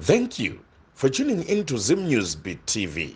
Thank you for tuning into Zim Newsbeat TV.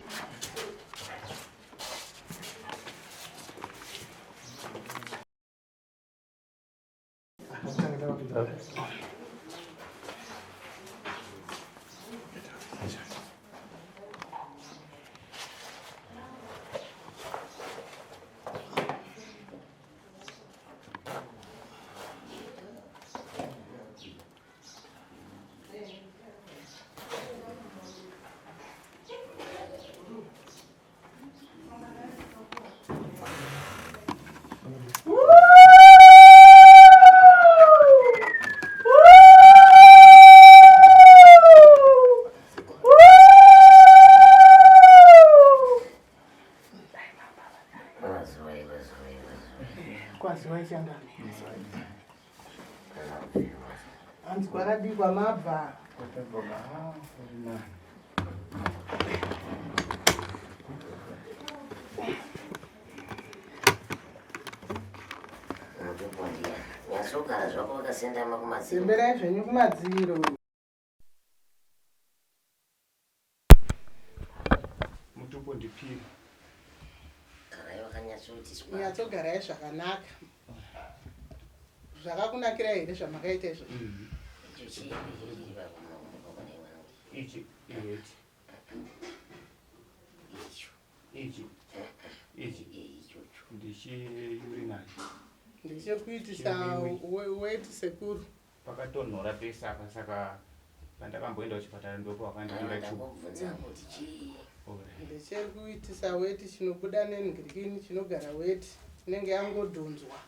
Anzi kwakabikwa mabva. Semberai zvenyu kumadziro. Mutupo ndipiri. Nyatsogarai zvakanaka. Zvakakunakira here zvamakaita izvo? Ichi ndichiurinari. Ndichekuitisa weti sekuru. Pakatonhora pese saka pandakamboenda kuchipatara ndopo wakandira chubu. Ndichekuitisa weti chinobuda nengirini chinogara weti inenge yangodhonzwa.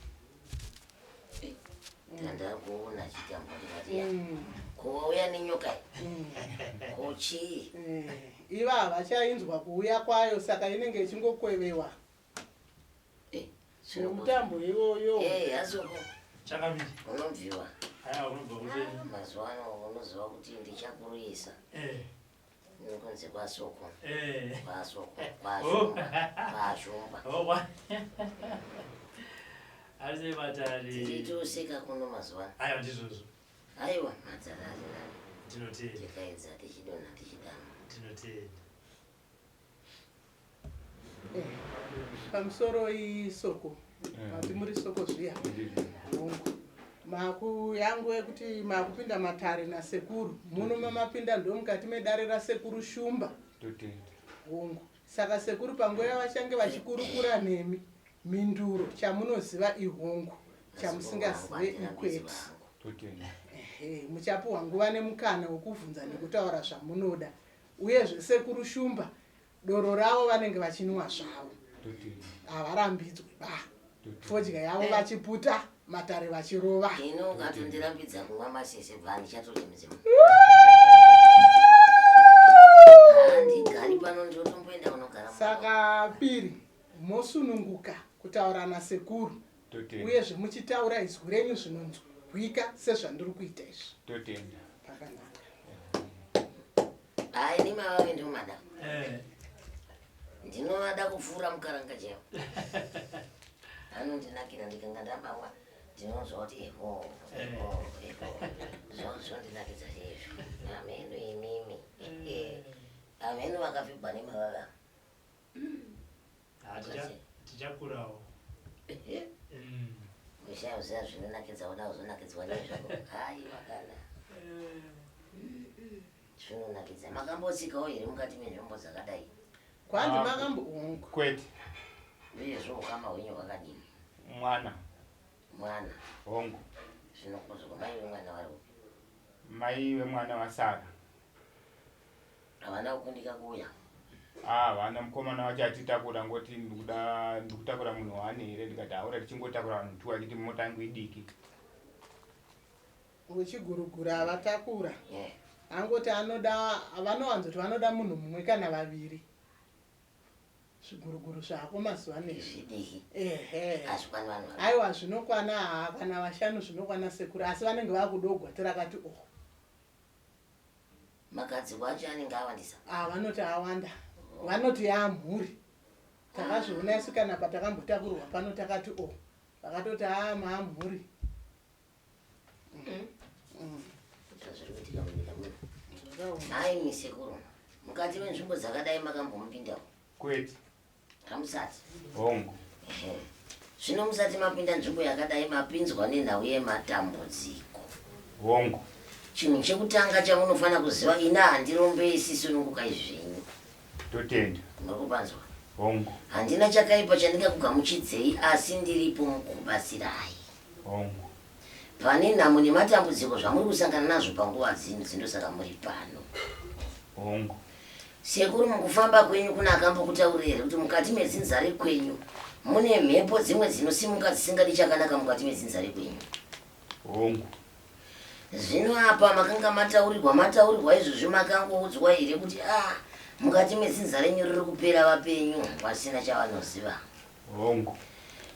Tandakuona chitambo kuuya nenyoka kuchi iva havachainzwa kuuya kwayo saka inenge ichingokwevewa nemutambo iwoyo. asoko Chakabiji. unobviwa Haya unobva kuti mazuva ano unoziva kuti ndichakurisa nokunzi kwasoko kwashumba Owa. Ari batari. tichitoseka kuno mazuva ano. Haya ndizvozvo. Aiwa madzarari Tinotenda. tikaedza tichidonha tichidama. Tinotenda. Pamusoro isoko ati muri soko zviya maku yangu ekuti makupinda matare nasekuru muno mamapinda ndo mukati medare rasekuru shumba hongu. Saka sekuru panguva yavachange vachikurukura nemi minduro chamunoziva ihongu chamusingazive ikweti. Muchapuwa nguva nemukana wokuvhunza nekutaura zvamunoda uyezve sekuru shumba doro ravo vanenge vachinwa zvavo havarambidzwe ba fodya yavo vachiputa matare vachirova. Ino ungatondirambidza kumwa masese bva ndichatori mudzimu. Handigari pano ndotomboenda kunogara. Saka piri mosununguka kutaura nasekuru uyezve muchitaura izwi renyu zvinonzwika sezvandiri kuita izvi. Pakanaka. Hai nemavave ndomada ndinovada kupfuura mukaranga cheo anondinakira ndikanga ndambawa ndinozwa kuti zvondinakidza izvo ameno imimi ameno vakapfigwa nemavava Tichakurawo. ushauziva zvinonakidza uda kuzonakidzwa nezvako hai vakana zvinonakidza makambotsikawo here mukati menzvimbo dzakadai Kwanzi makambongo. Kwete. uyezvo ukama hwenyu hwakadini? Mwana hongu. Zvinokozwa mai vemwana vari upi? Mai vemwana vasara. Havana kukundika kuuya? Vana mukomana wacho atitakura ngoti ndikutakura munhu waane here ndikati haura tichingotakura vanhu tu achiti mota yangu idiki. Uchigurugura havatakura. Angoti vanowanzoti vanoda munhu mumwe kana vaviri. Zviguruguru zvako mazuva nezvidiki. Aiwa zvinokwana kana vashanu zvinokwana sekuru asi vanenge vakudogwa tirakati makadzi wacho anenge awandisa. Vanoti awanda. Vanoti yamhuri. Takazviona isu kana patakambotakurwa pano takati vakatoti maamhuri. Hai misekuru. Mukati menzvimbo dzakadai makambomupindawo? Kwete. Hamusati? Hongu. Zvino musati mapinda nzvimbo yakadai mapinzwa nenhau yematambudziko. Hongu. Chinhu chekutanga chamunofana kuziva, ina handirombe isisununguka izvenyu. Totenda. Murikupanzwa? Hongu. Handina chakaipa chandingakugamuchidzei, asi ndiripo mukubasirai. Hongu. Pane nhamo nematambudziko zvamuri kusangana nazvo panguva dzino dzindosaka muri pano. Hongu. Sekuru, mukufamba kwenyu kuna akambokutaurira kuti mukati medzinzare kwenyu mune mhepo dzimwe dzinosimuka dzisingadi chakanaka mukati medzinzare kwenyu. Hongu. Zvino apa makanga mataurirwa izvozvo makangoudzwa here kuti mukati medzinzare renyu riri kupera vapenyu vasina chavanoziva? Hongu.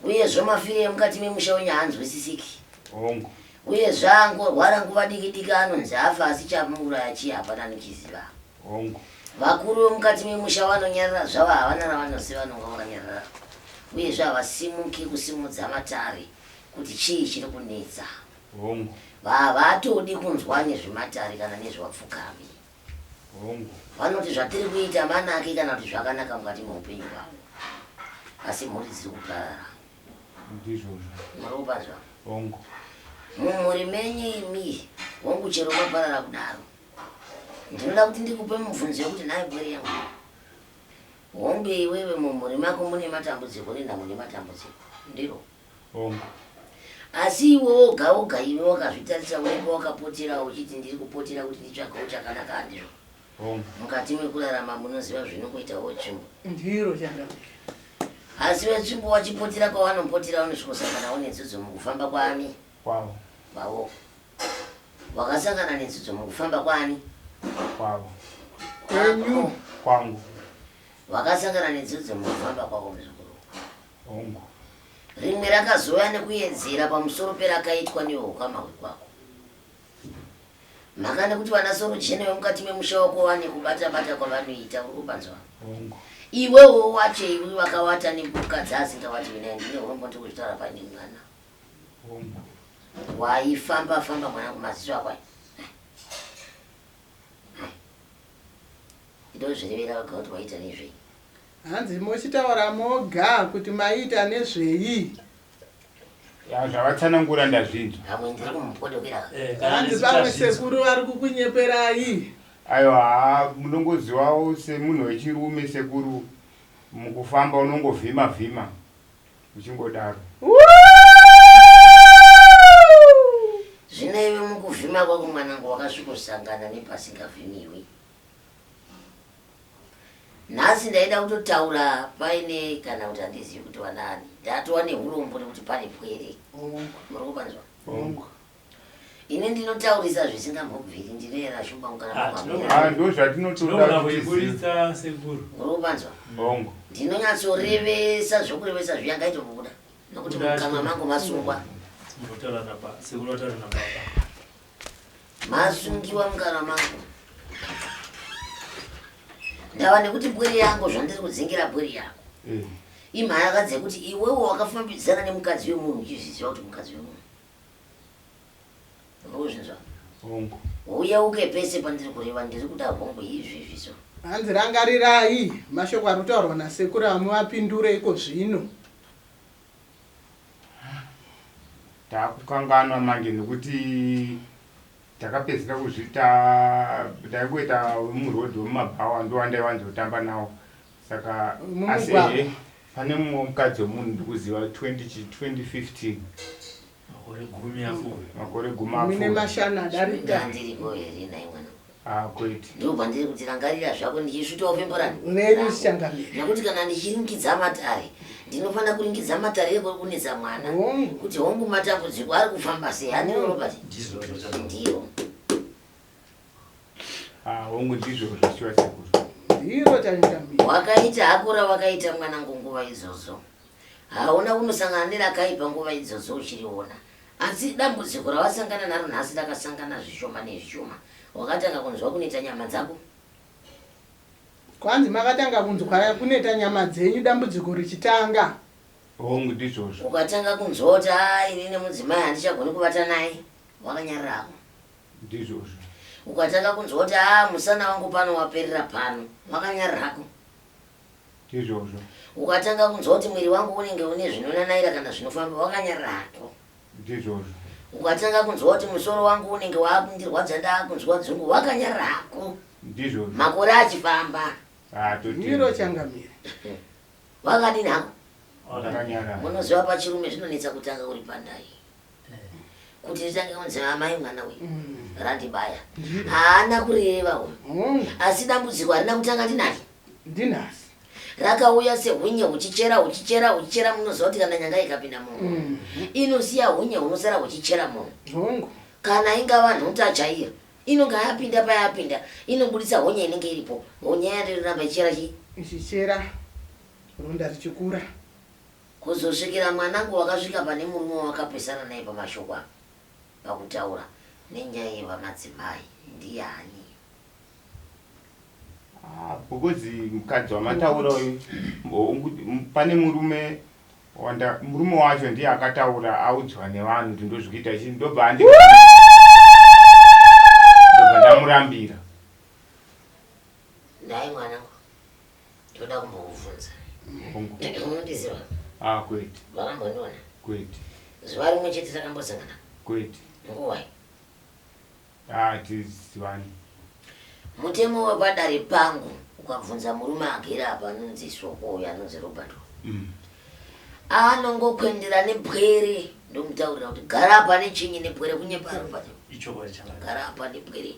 Uyezvo mafire mukati memusha wenyu haanzwisisiki. Hongu. Uyezvo angorwara nguva diki diki anonzi afa, asi chamuuraya chii hapana anochiziva. Hongu. Vakuru vemukati memusha vanonyarara zvavo, havana ravanoziva nonga vakanyarara. Uyezvo havasimuki kusimudza matare kuti chii chiri kunetsa. Hongu. Havatodi kunzwa nezvematare kana nezvevapfukami. Hongu. Vanoti zvatiri kuita manake kana kuti zvakanaka mukati meupenyu hwavo, asi mhuri dziri kuparara. Ndizvozvo. Murikupanzwa? Hongu. Mumhuri menyu imi, hongu chero maparara kudaro, ndinoda kuti ndikupe mubvunzo wekuti nhaye bwere yangu, hongu iwewe mumhuri mako mune matambudziko nenhamo nematambudziko, ndiro? Hongu. Asi iwe woga woga iwe wakazvitarisa wepo wakapotera uchiti ndiri kupotera kuti nditsvagawo chakanaka, handizvo? Hongu. Mukati mekurarama munoziva zvinokuitawo tsvimbo. Ndiro chanda. Asi vetsvimbo wachipotera kwawanompotera unosvikosanganawo nenzudzo mukufamba kwani? Kwavo. Kwavo. Wakasangana nenzudzo mukufamba kwani? Kwavo. Kwenyu. Kwangu. Wakasangana nenzudzo mukufamba kwavo muzukuru? Hongu. Rimwe rakazouya nekuedzera pamusoro perakaitwa neukama hwekwako. Makane kuti vana soro chene vemukati memusha wako wane kubata-bata kwavanoita, uri kupanzwa? Hongu. Iwewo wacho iwe wakawata nemukadzi asingawati mina ndine urombo ndikuzvitaura pane mwana. Hongu. Waifamba mwana kumaziso akwa. Ndo zvirevera waga kuti waita nezvei. Hanzi mochitaura moga kuti maita nezvei. Ya zvavatsanangura ndazvinzwa. Hamwe ndiri kumupodokera. Hanzi pamwe sekuru vari kukunyeperai. Aiwa, munongozivawo semunhu wechirume sekuru, mukufamba unongovhima uchingodaro. Zvino iwe mukuvhima kwako mwanangu wakasvikosangana nepasingavhimiwi. Nhasi ndaida kutotaura paine kana kuti handizivi kuti wanani. Ndatova neurombo nekuti pane pwere. Muri kupanzwa? Hongu. Ine ndinotaurisa zvisingambobviri, ndinoyera shumba ungana Ndo zvatinotoda kuiburitsa sekuru. muri kupanzwa? Hongu. Ndinonyatsorevesa zvokurevesa zviya ngaitombobuda nokuti mukanwa mangu masungwa. Sekuru wataura nababa. Masungiwa mukanwa mangu. Ndava nekuti bwere yangu zvandiri kudzingira bwere yako. Imhara dzekuti iwewo wakafambidzana nemukadzi wemunhu uchizviziva kuti mukadzi wemunhu. Urikuzvinzwa? Hongu. Uyeuke pese pandiri kureva, ndiri kuda hongu izvizviso. Hanzi rangarirai mashoko ari kutaurwa nasekuru amuvapindure iko zvino. Takukanganwa manje nekuti takapedzera kuzvita taikuita murodhi wemumabhawa ndo wandaiwanzotamba nawo. Saka asi pane mumwe mukadzi wemunhu ndikuziva 2015. Makore gumi afu. Mine mashana darika. Ndiriko here nai mwana? Kwete. Ndo pandiri kuti rangarira zvako ndichisvitawo pemborani. Reri shangamira. Nekuti kana ndichiringidza matare, ndinofanira kuringidza matare ekuri kunetsa mwana. Kuti hongu matambudziko ari kufamba sei, handinorobati? Ndiyo. Hongu ndizvo zvichiva sekuru. Ndiro taindamira. Wakaita hakura wakaita mwanangu nguva izvozvo. Hauna kunosangana nerakaipa nguva izvozvo uchiriona. Asi dambudziko rawasangana naro nhasi rakasangana zvishoma nezvishoma. Wakatanga kunzwa kuneta nyama dzako? Kwanzi makatanga kunzwa kuneta nyama dzenyu dambudziko richitanga. Hongu ndizvozvo. Ukatanga kunzwa kuti ini nemudzimai handichagoni kuvata naye, wakanyararako. Ndizvozvo. ukatanga kunzwa kuti musana wangu pano waperera pano wakanyarako ndizvozvo ukatanga kunzwa kuti mwiri wangu unenge une zvinonanaira kana zvinofamba wakanyarako ndizvozvo ukatanga kunzwa kuti musoro wangu unenge wakundirwadza ndakunzwa dzungu wakanyarako ndizvozvo makore achifamba miro changamire wakadini hako ndakanyarara munoziva pachirume zvinonetsa kutanga uri pandai kuti ritange kunzi amai mwana we randibaya haana kureva uyu asi dambudziko harina kutanga ndinari ndinasi rakauya sehunye huchichera munoziva kuti kana nyanga ikapinda munhu inosiya hunye hunosara huchichera munhu kana ingava nhuta chaiyo inonga yapinda payapinda inobudisa honye inenge iripo honye yariramba ichera ichichera ronda richikura kuzosvikira mwanangu wakasvika pane murume wakapesana naye pamashoko pakutaura nenyaya yevamadzimai ndiyani because mukadzi wamataura uyu pane murume wacho ndiye akataura audzwa nevanhu kuti ndozvikuita chii ndobva ndamurambira. Ndai mwanangu toda kumbokuvhunza unondiziva kwete vakambondiona kwete zuva rimwe chete takambosangana kwete nguwai tizivani mutemo wepadare pangu ukabvunza murume agere apa anonzi Soko uyo anonzi Robert anongokwendera nepwere ndomutaurira kuti gara apa nechinyi nepwere kunyeparo pacho gara apa nepwere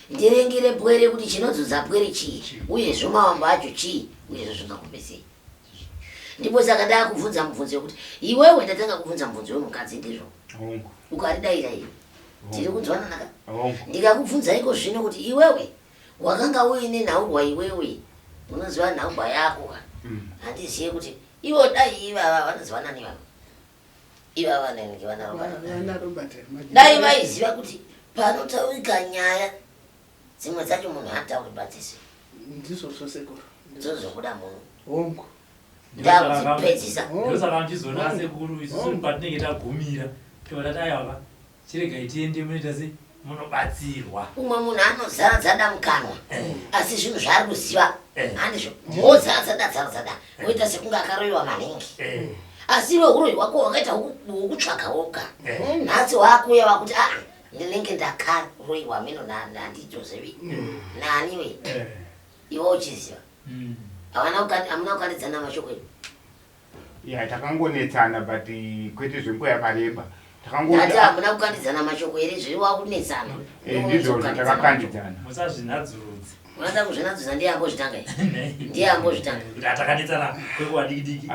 ndirengere pwere kuti chinodzodza pwere chii uye zvomawambo acho chii uye zvozvingakumbesei ndipo saka ndakubvunza mubvunzo wekuti iwewe ndatanga kubvunza mubvunzo wemukadzi ndizvo ukaridaira iwe tiri kunzwana naka ndikakubvunza iko zvino kuti iwewe wakanga uine nhaurwa iwewe unoziva nhaurwa yako handizive kuti ivo dai ivava vanoziva nani vavo ivava nenenge vana Robert dai vaiziva kuti panotaurika nyaya dzimwe dzacho munhu hatauri batisi ndizvo zvosekuru ndizvozokuda munhu hongu ndakuzipedzisa ndosaka ndichizona sekuru isusu patinenge tagumira todati ayava chiregai tiende munoita sei munobatsirwa umwe munhu anozarazada mukanwa asi zvinhu zvaari kuziva handizvo wozarazada woita sekunge akaroyiwa maningi asi iwe uroyi wako wakaita wokutsvaga woga nhasi wakuya wakuti ndinenge ndakaroyiwa mino nandijosevi naniwe iwe uchiziva hamuna kukandidzana mashoko edu takangonetsana but kwete zvembo yakareba ati hamuna kukandidzana mashoko here zviri wakunetsana ndizvo takakandidzana musazvinadzurudzi unoda kuzvinadzudza ndiye ambozvitanga ndiye ambozvitanga kuti atakanetsana kwenguva diki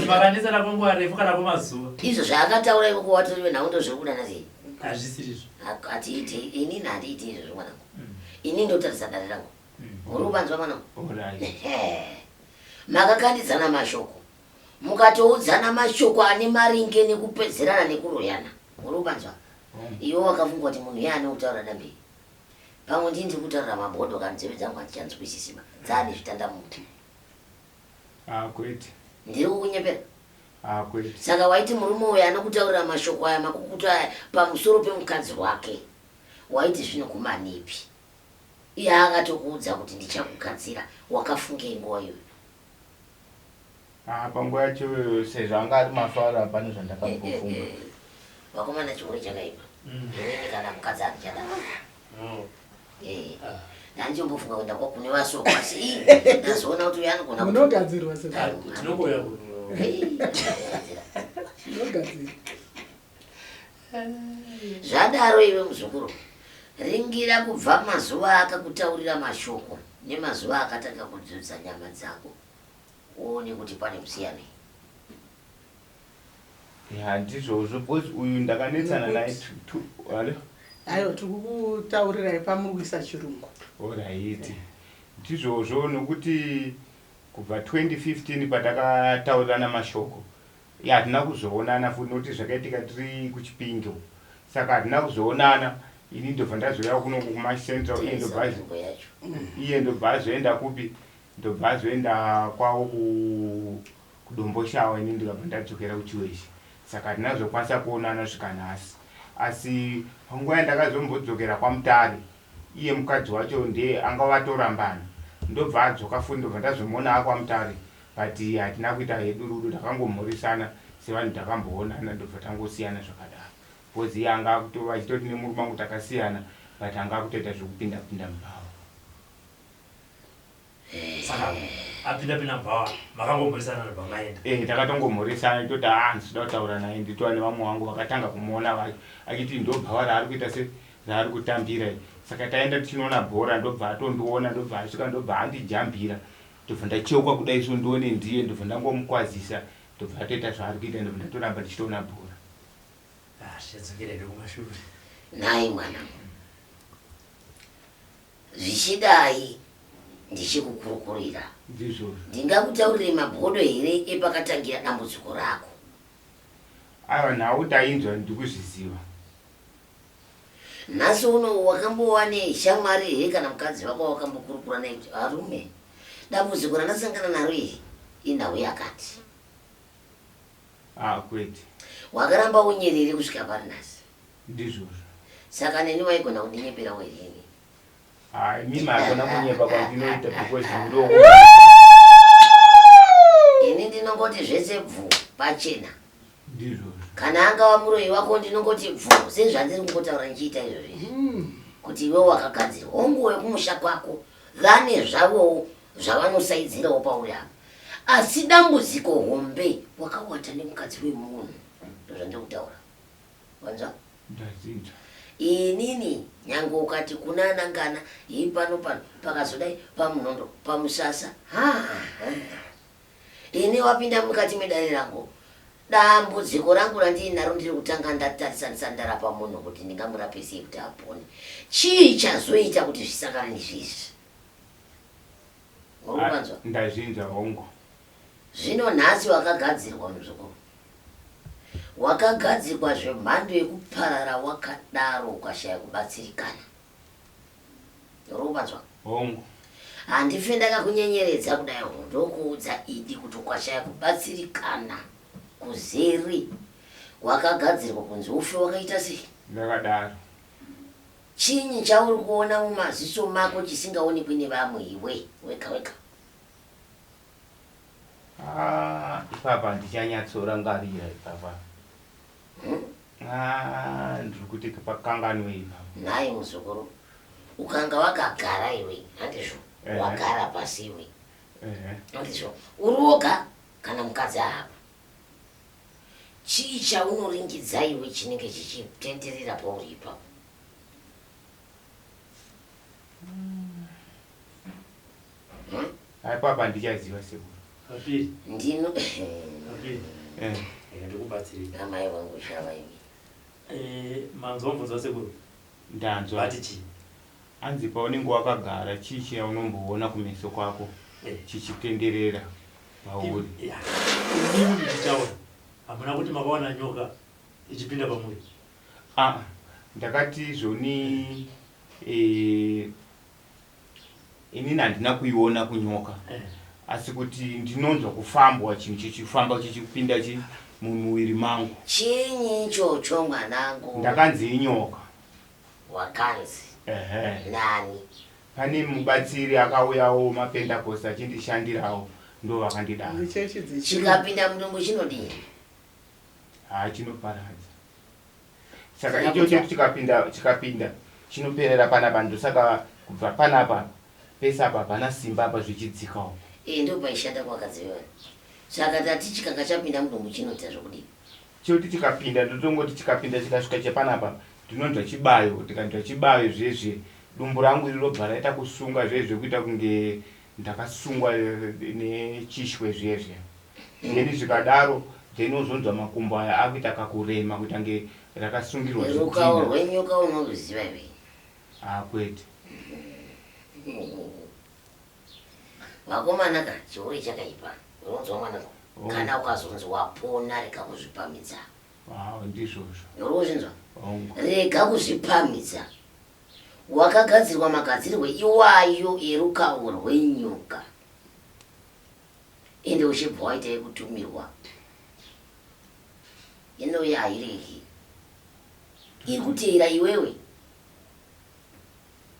makanetsana kwenguva refu kana kwemazuva izvo zvaakataura iko kuwatoriwe nhaundo zviri kuda nazii hazvisirizvo atiiti inini handiiti izvozvo mwanangu ini ndotarisa dare rangu uri kubanzwa mwanangu makakandidzana mashoko mukatoudzana mashoko ane maringe nekupedzerana nekuroyana uri kubanzwa iwe wakafungwa kuti munhu iye ane kutaura dambei pamwe ndii ndiri kutaurira mabodo kana nzeve dzangu hadzichanzwisisima dzaane zvitandamuti kwete ndiri kukunyepera kwete saka waiti murume uyo anokutaurira mashoko aya makukutu aya pamusoro pemukadzi wake waiti zvinokumanipi iye akatokuudza kuti ndichakugadzira wakafungei nguva iyoyo panguva yacho sezvo anga ari mafara pane zvandakambofunga vakomana chikuru chakaipa inini kana mukadzi anichada ndandichombofunga kuenda kwakune vasoko asi ndazoona kuti uyo anogona munogadzirwa tinokoya zvadaro iwe muzukuru ringira kubva mazuva akakutaurira mashoko nemazuva akatanga kudzodza nyama dzako uone kuti pane musiyanei handizvozvo because uyu ndakanetsana naye aiwa tiri kukutaurirai pamuri kuisa chirungu oraiti ndizvozvo nokuti kubva 2015 patakataurirana mashoko hatina kuzoonana futi nokuti zvakaitika tiri kuchipingo saka hatina kuzoonana ini ndobva ndazoya kunongo kumacentral iye ndobva azoenda kupi ndobva azoenda kwavo kudomboshawa ini ndikabva ndadzokera kuchiweshi saka hatina zokwanisa kuonana svika nhasi asi panguva yandakazombodzokera kwaMutare iye mukadzi wacho ndiye anga vatorambana ndobva adzoka futi ndobva ndazomuona akwaMutare but hatina kuita hedu rudo takangomhoresana sevanhu takamboonana ndobva tangosiyana zvakadaro because iye anga akutova achitoti nemurume wangu takasiyana but anga akutoita zvekupinda pinda mubhawa. Saka apinda mubhawa makangomhoresana ndobva maenda. Takatongomhoresana toti ndinoda kutaura naye nditova nevamwe vangu vakatanga kumuona achiti ndobhawa raari kuita raari kutambira. Saka taenda tichinoona bhora ndobva atondiona ndobva asvika ndobva andijambira ndobva ndacheuka kudai so ndione ndiye ndobva ndangomukwazisa ndobva atoita zvaari kuita ndobva ndatoramba ndichitoona bhora. Zvichadzokera kumashure. Nai mwana zvichidai ndichikukurukurira ndizvo ndingakutaurire mabhodo here epakatangira dambudziko rako. aiwa nhau tainzwa ndikuzviziva. Nhasi uno wakambowane shamwari here kana mukadzi wako wakambokurukura naye kuti arume dambudziko randasangana naro iri inhau yakati Kwete wakaramba unyerere kusvika pari nhasi. ndizvozvo. Saka neni waigona kundinyepera werini. Mimi hakuna kunyepa kwandinoita because ndoko Ini ndinongoti zvese bvu pachena. ndizvozvo. Kana anga wamuroyi wako ndinongoti bvu sezvandiri kungotaura ndichiita izvozvi kuti iwe wakagadzirwa ongowe kumusha kwako vane zvavowo zvavanosaidzirawo pauri apa asi dambudziko hombe wakawata nemukadzi wemunhu ndozvandiri kutaura wanzwa. Ndazinzwa. Inini nyange ukati kuna nangana hii pano pakazodai pamunondo pamusasa ini wapinda mukati medare rangu dambudziko rangu randinaro ndiri kutanga ndatarisisa ndarapa munhu kuti ndingamurape sei kuti apone chii chazoita kuti zvisakare ndizvizvi urupanzwa. Ndazvinzwa hongu. Zvino nhasi wakagadzirwa muzukuru wakagadzirwa zvemhando yekuparara wakadaro ukashaya kubatsirikana urupanzwa hongu. handife ndakakunyenyeredza kudai ndokuudza idi kuti ukashaya kubatsirikana kuzeri wakagadzirwa kunzi ufe wakaita sei. Ndakadaro. Chinyi chauri kuona mumaziso mako chisingaonekwi nevamwe iwe wega wega. Ipapa ndichanyatsorangarira ipapa. Ndiri kuti pakanganwe ipapa. Nai muzukuru ukanga wakagara iwe handizvo wagara pasi iwe handizvo uri woga kana mukadzi apa chii chaunoringidza iwe chinenge chichitenderera pauri ipapo. Papa ndichaziva sekuru. Papiri. Ndino Papiri. Ndikubatsirika. Amai vangu shava iwe. Manzwa mvunzo sekuru. Ndanzwa. Bati chi. Anzi paunenge wakagara chii chaunomboona kumeso kwako chichitenderera pauri. Inini ndichitaura. Hamuna kuti makaona nyoka ichipinda pamuri. Ndakati zvoni inini handina kuiona kunyoka. Asi kuti ndinonzwa kufambwa chinhu chichifamba chichipinda mumuviri mangu. Chinyi ichocho mwanangu? Ndakanzi inyoka. Wakanzi? Nani? Pane mubatsiri akauyawo mapendakosi achindishandirawo ndo vakandidaro. Chikapinda mudumbu chinodini? Chinoparadza. Saka ichocho chikapinda chinoperera panapa ndosaka kubva panapa pese apa pana simba apa zvichidzikawo. Ndo paishanda kwakadziviwa. Saka tati chikanga chapinda mudumbu chinoita zvokudini? Choti chikapinda ndotongoti chikapinda chikasvika chepanapa ndinonzwa chibayo tikandwa chibayo zvezve dumbu rangu rirobva raita kusunga zvezve kuita kunge ndakasungwa nechishwe zvezve. Ndeni zvikadaro ndinozonzwa makumbo aya akuita kakurema kuita nge rakasungirwa zvidhina. Rukawo rwenyoka unoruziva iwe? Kwete. Vakomana ka chiuri chakaipa unonzwa mwanangu kana ukazonzi wapona rega kuzvipamidza. Ndizvozvo. Urozvinzwa? Rega kuzvipamidza. Wakagadzirwa magadzirwe iwayo erukawo rwenyoka ende uchibva waita yekutumirwa ino yaireki iri kuteera iwewe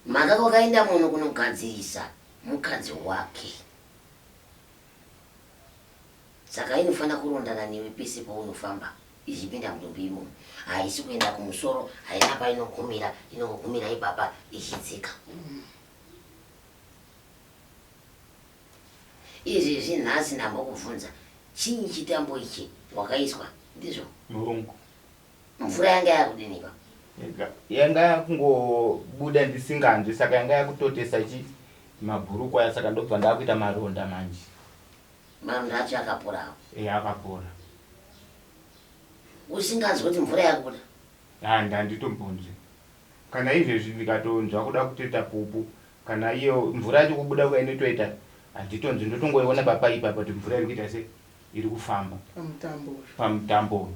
maka kwakaenda muno kunogadzirisa mukadzi wake saka inofanira kurondana newe pese paunofamba ichipinda mudombi imomo haisi kuenda kumusoro haina painogumira inongogumira ipapa ichidzika izvezvi nhasi ndambokubvunza chii chitambo ichi wakaiswa ndizvo murungu mvura yanga yakudinipa yanga yakungobuda ndisinganzwi saka yanga yakutotesa chi mabhurukwa aya saka ndobva ndakuita maronda manje maronda acho akaporawo akapora usinganzwi kuti mvura yakuda handanditombonzwi kana izvezvi ndikatonzwa kuda kutoita pupu kana iyo mvura yacho kubuda kwainotoita handitonzwi ndotongoiona papaipa kuti mvura iri kuita sei iri kufamba pamutambo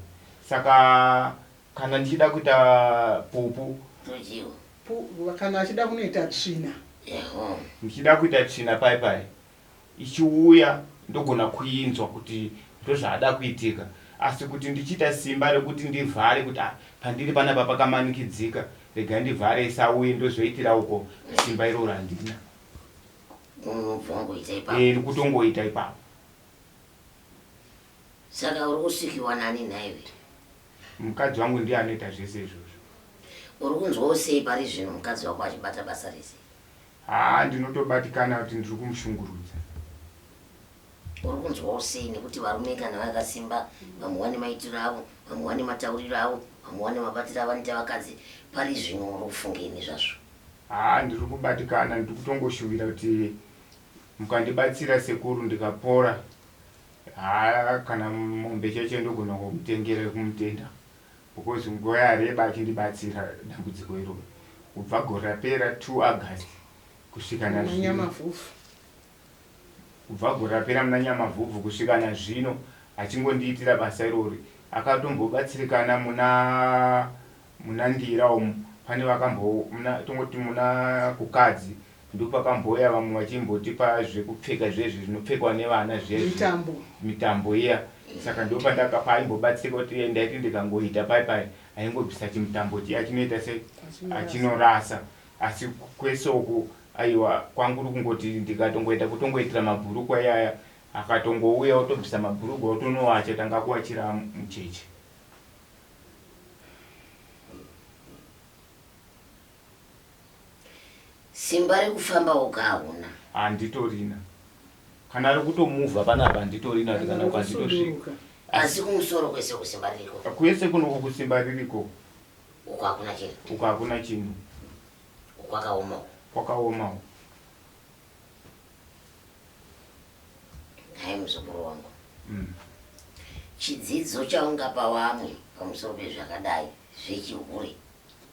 saka kana ndichida kuita pupu kana achida kunoita tsvina ndichida kuita tsvina paipai ichiuya ndogona kuinzwa kuti ndozvaada kuitika asi kuti ndichita simba rekuti ndivhare kuti pandiri panapa pakamanikidzika rega ndivhare isauye ndozoitira uko simba iroro handina iri kutongoita ipapo saka uri kusikiwa nani naiwe mukadzi wangu ndiye anoita zvese izvozvo uri kunzwawo sei pari zvino mukadzi wako achibata basa rese ndinotobatikana kuti ndiri kumushungurudza uri kunzwawo sei nekuti varume kana vakasimba vamwe vane maitiro avo vamwe vane matauriro avo vamwe vane mabatiro avanoita vakadzi pari zvino uri kufungeni zvazvo ndiri kubatikana ndiri kutongoshuvira kuti mukandibatsira sekuru ndikapora kana mombe cheche ndogona kumutengera kumutenda because nguva yareba achindibatsira dambudziko iroro kubva gore rapera 2 August kusvika nazvino kubva gore rapera muna Nyamavhuvhu kusvika nazvino achingondiitira basa irori akatombobatsirikana muna Ndira umu pane tongoti muna Kukadzi ndopakamboya vamwe vachimbotipa zvekupfeka zvezvi zvinopfekwa nevana mitambo iya saka ndopandakapa aimbobatsirika kuti ndaiti ndikangoita paipai aingobvisa chimutambo chiya chinoita sei achinorasa asi kwese uku aiwa kwangu uri kungoti ndikatongoita kutongoitira mabhurukwa iyaya akatongouya otobvisa mabhurukwa otonowacha tanga kuwachira mucheche simba rekufamba ukaona handitorina kana ari kutomuvha panapa handitorina kuti kana kwanditosvika asi kumusoro kwese kusimba ririko kwese kunoko kusimba ririko uko hakuna chinhu uko hakuna chinhu kwakaomawo hai muzukuru wangu chidzidzo chaungapa vamwe pamusoro pezvakadai zvechihure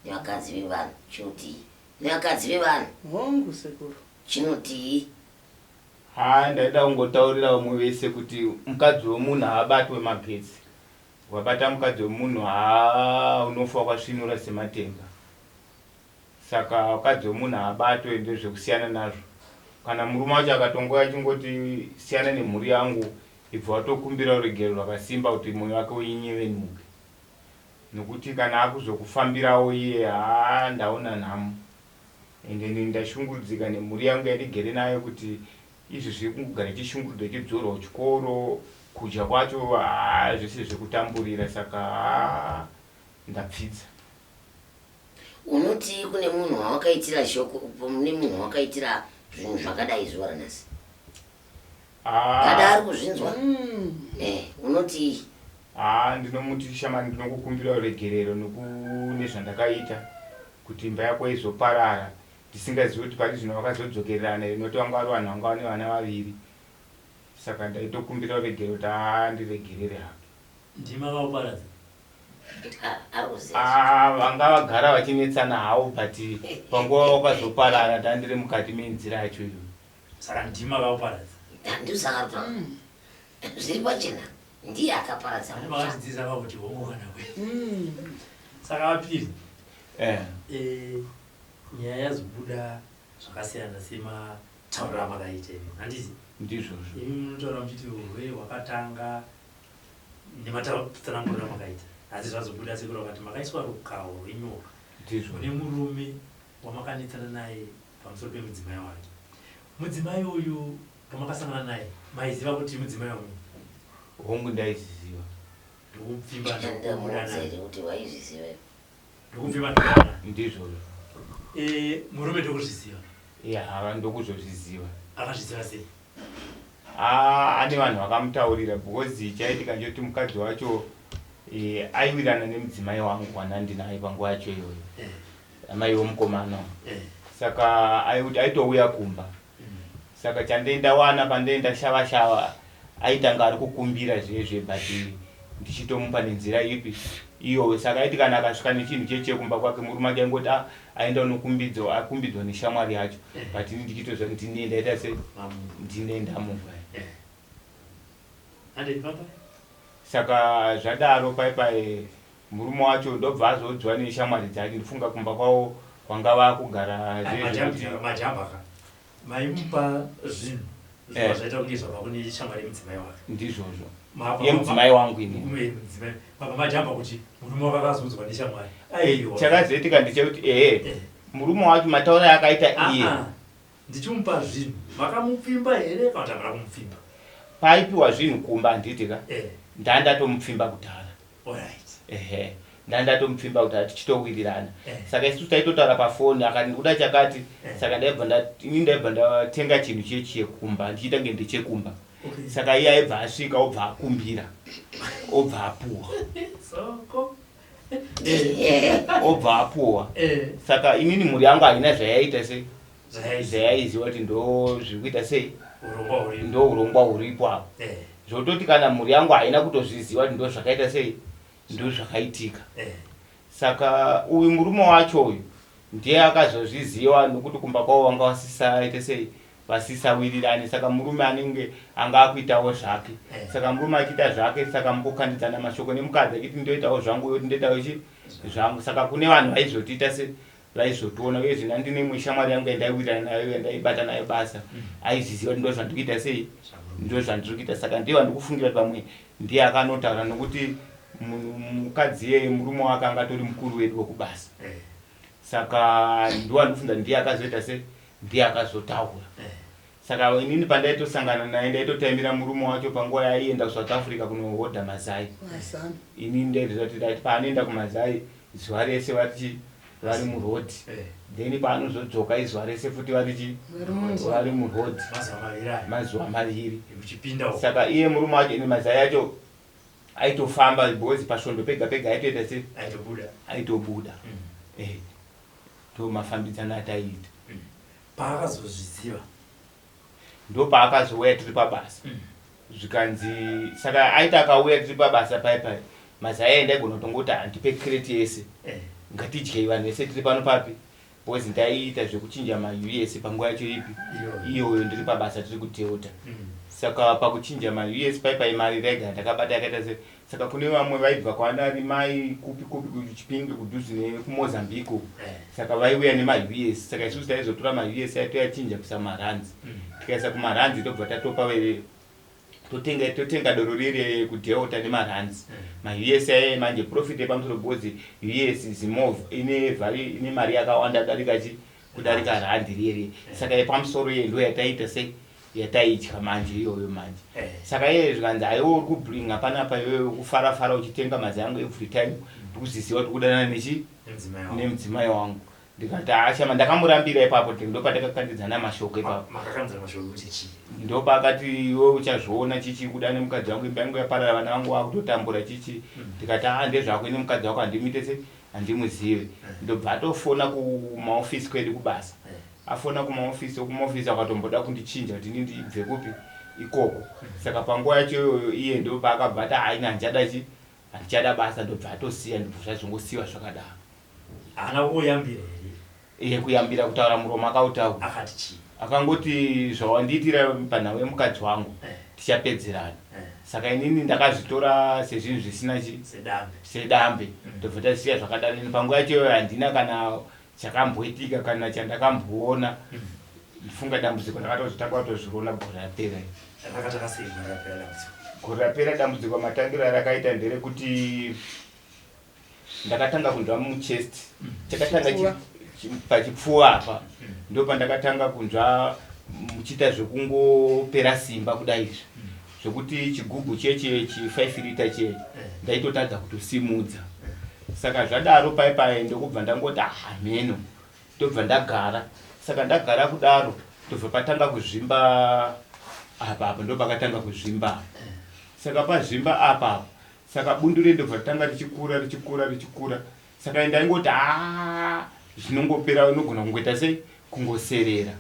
nevakadzi vevanhu chinotii nevakadzi vevanhu hongu sekuru chinotii ndaida kungotaurira vamwe vese kuti mukadzi wemunhu haabatwe magetsi wabata mukadzi wemunhu unofa wakasvinura sematenga saka mukadzi wemunhu haabatwe ndezvekusiyana nazvo kana murume wacho akatongoya achingoti siyana nemhuri yangu ibva watokumbira uregero rwakasimba kuti mwoyo wake uinyevenuke nokuti kana akuzokufambirawo iye ndaona nhamo ende ndashungurudzika nemhuri yangu yandigere nayo kuti izvi zviri kungogara ichishungurudza ichidzorwa kuchikoro kudya kwacho zvese zvekutamburira saka ndapfidza unoti kune munhu wawakaitira shoko mune munhu wawakaitira zvinhu zvakadai zuva ranhasi kada ari kuzvinzwa unoti ndinomuti shamani ndinokukumbira uregerero nezvandakaita kuti imba yako izoparara ndisingazivi kuti pari zvino vakazodzokererana inoti vanga vari vanhu vanga vane vana vaviri saka ndaitokumbira uregero kuti ndiregerere hako ndima vauparadza vanga vagara vachinetsana havo but panguva vakazoparara ndandiri mukati menzira yacho iyo saka ndima vauparadza ndisaka kuti zviri pachena ndiye akaparadza vakatidzidzisa vakuti hongo kana kwe saka vapiri nyaya yazobuda zvakasiyana sematauriro amakaita handisi ndizvozvo imi munotaura muchiti urwere hwakatanga nematsananguriro amakaita asi zvazobuda sekuru vakati makaiswa rukawo rwenyoka ndizvo une murume wamakanetsana naye pamusoro pemudzimai wake. Mudzimai uyu pamakasangana naye maiziva kuti mudzimai wamwe? hongu ndaiziziva. Ndokupfimba ndamudzere kuti waizviziva ndokupfimba ndokudana ndizvozvo. murume ndokuzviziva? Ya ndokuzozviziva. Akazviziva sei? Ane vanhu vakamutaurira because chaitika ndechoti mukadzi wacho aiwirana nemudzimai wangu wanandinaye panguva yacho iyoyo, amai vomukomana. Saka aitouya kumba. Saka chandoenda wana pandoenda shava aitanga ari kukumbira zvezve but ndichitomupa nenzira ipi iyo. Saka aiti kana akasvika nechinhu chechekumba kwake murume ake aingoti aenda akumbidzwa neshamwari yacho but ini ndichitozva kuti ndaita se ndinenda mumba. Saka zvadaro paipai murume wacho ndobva azodzwa neshamwari dzake. Ndifunga kumba kwavo kwanga vakugara majambaka maimupa zvinhu zvaita kunge zvabva kune shamwari yemudzimai wake? ndizvozvo yemudzimai wangu ini. Papa majamba kuti murume wake akazodzwa neshamwari aiwa. Chakazoitika ndechekuti murume wacho matauro akaita iye ndichimupa zvinhu makamupfimba here kana kuti hamuna kumupfimba? paipiwa zvinhu kumba handitika ndandatomupfimba kudhara. ndandatomupfimba kudhara tichitowirirana. Saka isu taitotaura pafoni akati ndikuda chakati. Saka ini ndaibva ndatenga chinhu chekumba ndichiita nge ndechekumba. Saka iye aibva asvika obva akumbira obva apuwa obva apuwa. Saka inini mhuri yangu haina zvayaita se zvayaiziva kuti ndo zviri kuita sei, ndo urongwa huripo apo. Zvototi kana mhuri yangu haina kutozviziva kuti ndo zvakaita sei, ndo zvakaitika. Saka uyu murume wacho uyu ndiye akazozviziva nokuti kumba kwavo vanga vasisaite sei, vasisawirirani. Saka murume anenge anga akuitawo zvake. Saka murume achiita zvake, saka mukokandidzana mashoko nemukadzi achiti ndoitawo zvangu yoti ndoitawo zvangu. Saka kune vanhu vaizotiita se vaizotiona uye zvina ndine mwishamwari yangu yandaiwirirana nayo yandaibata nayo basa aizviziva kuti ndo zvandiri kuita sei, ndo zvandiri kuita. Saka ndiye vandikufungira kuti pamwe ndiye akanotaura nokuti mukadzi yeye murume wake anga tori mukuru wedu wekubasa. Saka ndiwandifunga ndiye akazoita se ndiye akazotaura. Saka inini pandaitosangana naye ndaitotaimira murume wacho panguva yaienda kuSouth Africa kunohodha mazai. Inini ndaitoziva kuti paanoenda kumazai zuva rese vari murodhi, then paanozodzoka izuva rese futi vari murodhi mazuva maviri. Saka iye murume wacho ine mazai yacho aitofamba because pasvondo pega pega aitoita se aitobuda. Ndo mafambidzana ataiita. Paakazozviziva ndo paakazouya tiri pabasa zvikanzi. Saka aita akauya tiri pabasa paipai mazai aindagona kutongoti handipe kreti yese ngatidye vanhu vese tiri pano papi because ndaiita zvekuchinja maUS panguva yacho ipi iyoyo ndiri pabasa tiri kuteuta. Saka pakuchinja maUS paipai mari rega ndakabata yakaita se. Saka kune vamwe vaibva kwanari mai kupi kuchipinge kudhuze nekumozambique. Saka vaiuya nemaUS. Saka isusu taizotora maUS aitoyachinja kuisa maranzi. Tikaisa kumaranzi tobva tatopa totenga doro riri kudheuta nemaranzi. maUS aye manje profit yepamusoro because US ine mari yakawanda kudarika randi riri. Saka yepamusoro ye ndo yataita se yataidya manje iyoyo manje. Saka iye zvikanzi aiwo uri kubringa panapa iwewe kufarafara uchitenga mazai angu every time ndikuziziva kuti kudana nemudzimai wangu. Ndikati ashama ndakamurambira ipapo ndo patakakandidzana mashoko ipapo. Ndo pakati iwe uchazviona chichi kuda nemukadzi wangu imba yangu yaparara vana vangu vakutotambura chichi. Ndikati ndezvako ine mukadzi wako handimite se handimuzive. Ndobva atofona kumaofisi kwedu kubasa. Afona kumaofisi akatomboda kundichinja kuti ndibve kupi ikoko. Saka panguva yacho iyoyo iye ndo paakabva ati haina handichada basa. Ndobva atosiya ndobva zvazvongosiyiwa zvakadaro. Haana kuyambira iye kuyambira kutaura muromo akautaura. Akati chii? Akangoti zvawandiitira panhau yemukadzi wangu tichapedzerana. Saka inini ndakazvitora sezvinhu zvisina sedambe. Ndobva tasiya zvakadaro. Panguva yacho iyoyo handina kana chakamboitika kana chandakamboona. Ndifunga dambudziko ndakatozviona gore rapera. Rakataka sei gore rapera dambudziko? Gore rapera dambudziko matangiro rakaita nderekuti ndakatanga kunzwa muchest chakatanga pachipfuwa apa ndo pandakatanga kunzwa muchiita zvekungopera simba kudai izvi zvekuti chigubhu chechi 5 lita chechi ndaitotadza kutosimudza. Saka zvadaro pai ndokubva ndangoti mheno ndobva ndagara. Saka ndagara kudaro ndobva patanga kuzvimba apa ndo pakatanga kuzvimba. Saka pazvimba apa saka bundu rendobva tanga richikura. Saka ndaingoti zvinongopera unogona kungoita sei kungoserera.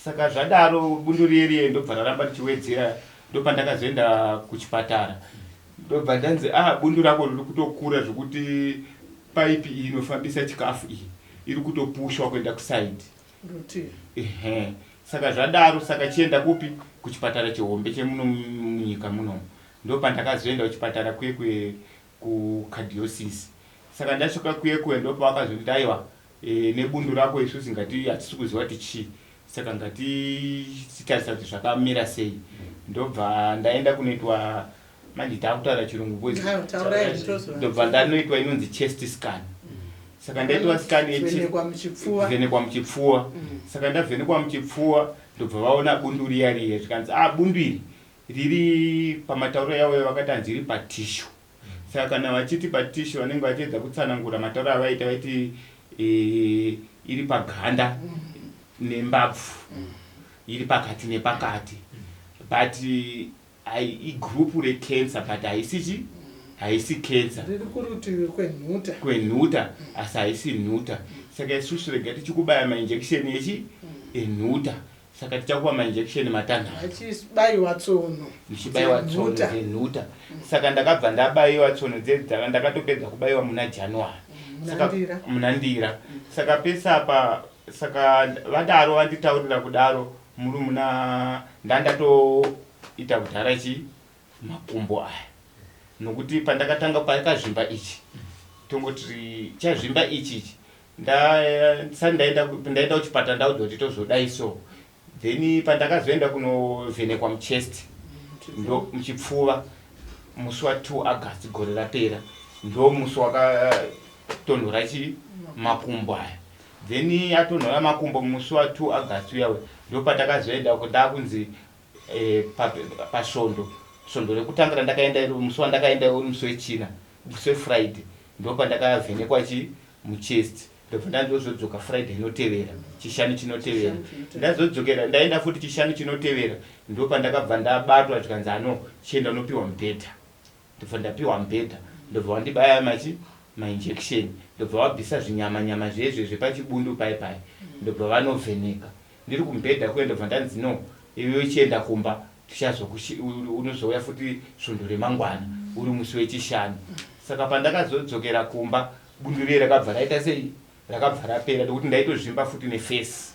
Saka zvadaro bundu riye ndobva raramba richiwedzera. Ndopandakazoenda kuchipatara ndobva ndanzi bundu rako riri kutokura zvekuti paipi iyi inofambisa chikafu iyi iri kutopushwa kuenda kusaidi. Saka zvadaro saka chienda kupi kuchipatara chehombe chemuno munyika muno. Ndopandakazoenda kuchipatara kwekwe kukadhiosisi. Saka ndasvika kwekwe ndopavakazoti aiwa nebundu rako isusu ngati hatisi kuziva kuti chii. Saka ngatitarisa kuti zvakamira sei. Ndobva ndaenda kunoitwa manje takutaura chirungu ndobva ndanoitwa inonzi chest scan. Saka ndaitwa scan vhenekwa muchipfuwa. Saka ndavhenekwa muchipfuwa ndobva vaona bundu riya zvikanzi bundu iri riri pamatauro yavo vakatanzi riri patishu. Saka kana vachiti patishu vanenge vachiedza kutsanangura matauro avaita vaiti iri paganda nembabvu iri pakati nepakati. But igroup recancer but haisi cancer riri kurutivi kwenhuta asi haisi nhuta. Saka isusu rega tichikubaya mainjection enhuta. Saka tichakupa mainjection matanhatu achibayiwa tsono dzenhuta. Saka ndakabva ndabayiwa tsono dzedza ndakatopedza kubayiwa muna January muna Ndira. Saka pesa apa saka vadaro vanditaurira kudaro muri muna ndandatoita kudhara makumbo aya nokuti pandakatanga pakazvimba ichi tongoti chazvimba ichi ndaenda kuchipatara ndaudzwa kuti tozodai so. Then pandakazoenda kunovhenekwa muchest ndo muchipfuva musi wa2 August gore rapera ndo musi wakatonhora makumbo aya. Then atonhora makumbo musi wa2 August uyawe ndo patakazoenda kundakunzi pasvondo rekutangira ndakaenda musi wandakaenda uri musi wechina musi weFriday ndo pandakavhenekwa muchest. Ndobva ndandozodzoka Friday inotevera chishanu chinotevera ndazodzokera ndaenda futi chishanu chinotevera ndo pandakabva ndabatwa tikanzi chienda unopiwa mubhedha. Ndobva ndapiwa mubhedha ndobva wandibaya mainjection ndobva wabvisa zvinyama zvezve zvepachibundu pai ndobva vanovheneka ndiri kumubhedha kuenda ndobva ndanzi iwe uchienda kumba unozouya futi svondo remangwana uri musi wechishanu. Saka pandakazodzokera kumba bundu riye rakabva raita sei rakabva rapera ndokuti ndaitozvimba futi nefesi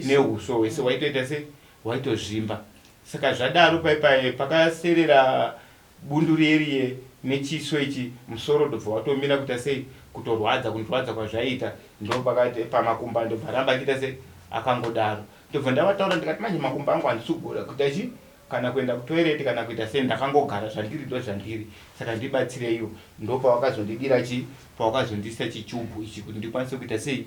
neuso hwese waitoita sei waitozvimba. Saka zvadaro pai pakaserera bundu riye nechiso ichi musoro ndobva watomira kuita sei kundorwadza kwazvaita ndo pakati pamakumba ndobva ramba kuita sei akangodaro. Ndobva ndavataura ndikati manje makumba angu handisi kugona kuita kana kuenda kutoilet kana kuita sei ndakangogara zvandiri. Saka ndibatsireiwo ndo pawakazondibira pawakazondisa chichubhu ichi kuti ndikwanise kuita sei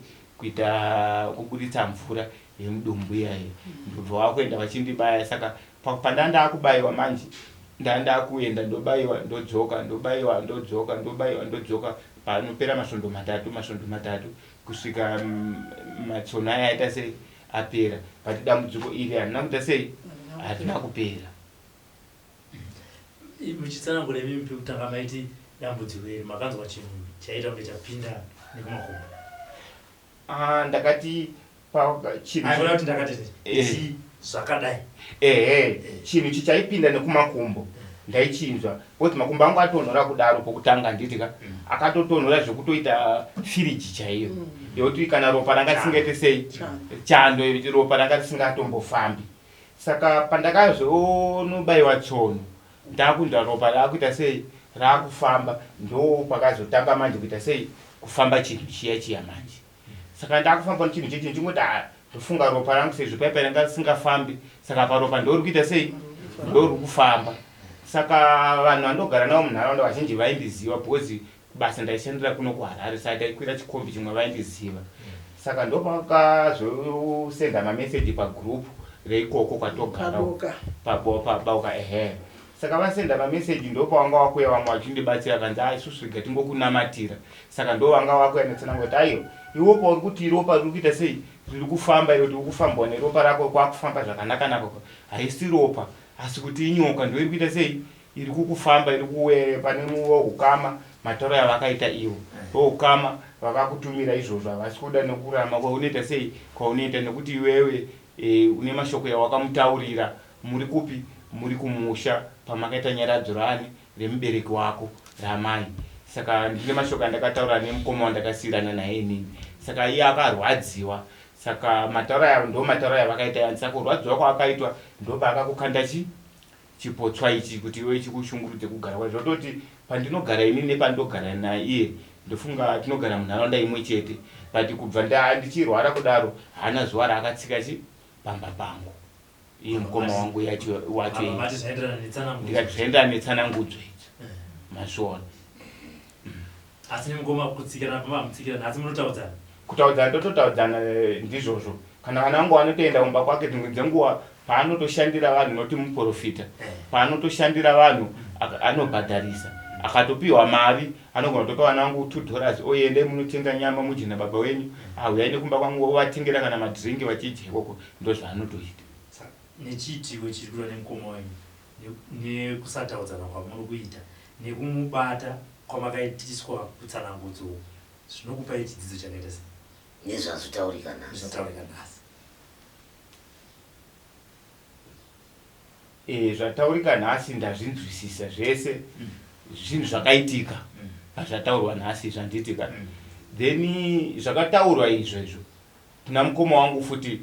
kubuditsa mvura yemudumbu iyayi. Ndobva wakuenda vachindibaya. Saka pandanda kubayiwa manje ndandakuenda ndobayiwa ndodzoka panopera masvondo matatu kusvika matsono aya aita sei apera. But dambudziko iri harina kuita sei harina kupera. Muchitsanangura imi kutanga maiti dambudziko iri makanzwa chinhu chaita kunge chapinda nekumakumbo. Ndakati kuti ndakati zvakadai chinhu chichaipinda nekumakumbo ndaichinzwa kuti makumbo angu atonhora kudaro pokutanga nditika akatotonhora zvekutoita firiji chaiyo yekuti kana ropa ranga risingaite sei chando ropa ranga risingatombofambi. Saka pandakazonobayiwa tsono ndakunzwa ropa raakuita sei raakufamba ndo pakazotanga manje kuita sei kufamba chinhu chiya manje. Saka ndakufamba nechinhu chechi ndingoti ndofunga ropa rangu sezvo paipai ranga risingafambi saka paropa ndori kuita sei ndori kufamba. Saka vanhu vandogara navo munharaunda vazhinji vaindiziva because basa ndaishandira kuno kuHarare saka taikwira chikombi chimwe vaindiziva saka ndopakazosenda mameseji pagroup reikoko kwatogara pabauka saka vasenda mameseji ndopavanga wakuya vamwe vachindibatsira kanzi isusu iga tingokunamatira saka ndo vanga wakuya netsanangoti aiyo iwo pauri kuti ropa riri kuita sei riri kufamba iro tiri kufambawo neropa rako kwakufamba zvakanaka nako haisi ropa asi kuti inyoka ndo iri kuita sei iri kukufamba iri kuwe pane ukama matauro yavakaita ivo voukama vakakutumira izvozvo havasi kuda nekurama kwaunoita sei kwaunoita nekuti iwewe une mashoko yawakamutaurira muri kupi muri kumusha pamakaita nyaradzo rani remubereki wako ramai saka ndine mashoko andakataura nemukoma wandakasiyirana naye inini saka iye akarwadziwa saka matauro aya ndo matauro yavakaita yani saka kurwadziwa kwaakaitwa ndopaakakukanda chipotswa ichi kuti iwe chikushungurudze kugara kwa zvototi pandinogara ini nepandogara naiye ndofunga tinogara munharaunda imwe chete but kubva ndichirwara kudaro haana zuva raakatsika pamba pangu iye mukoma wangu wacho ndikati zvaenderana netsanangudzo idzi masvona asi nemukoma kutsikirana pamamutsikirana asi munotaudzana kutaudzana tototaudzana ndizvozvo kana vana vangu vanotoenda kumba kwake dzimwe dzenguva paanotoshandira vanhu noti muprofita paanotoshandira vanhu anobhadharisa akatopiwa mari anogona kutopa vana vangu $2 oende munotenga nyama mujina baba wenyu auyaine kumba kwangu ovatengera kana madhiringi vachidya ikoko ndo zvaanotoita nechiitiko chiri kuda nemukoma wenyu nekusataudzana kwamuri kuita nekumubata kwamakaitiswa kutsanangudzo zvinokupai chidzidzo chakaita sei nezvazotaurika nhasi zvataurika nhasi ndazvinzwisisa zvese zvinhu zvakaitika pazvataurwa nhasi zvandiitika then zvakataurwa izvezvo kuna mukoma wangu futi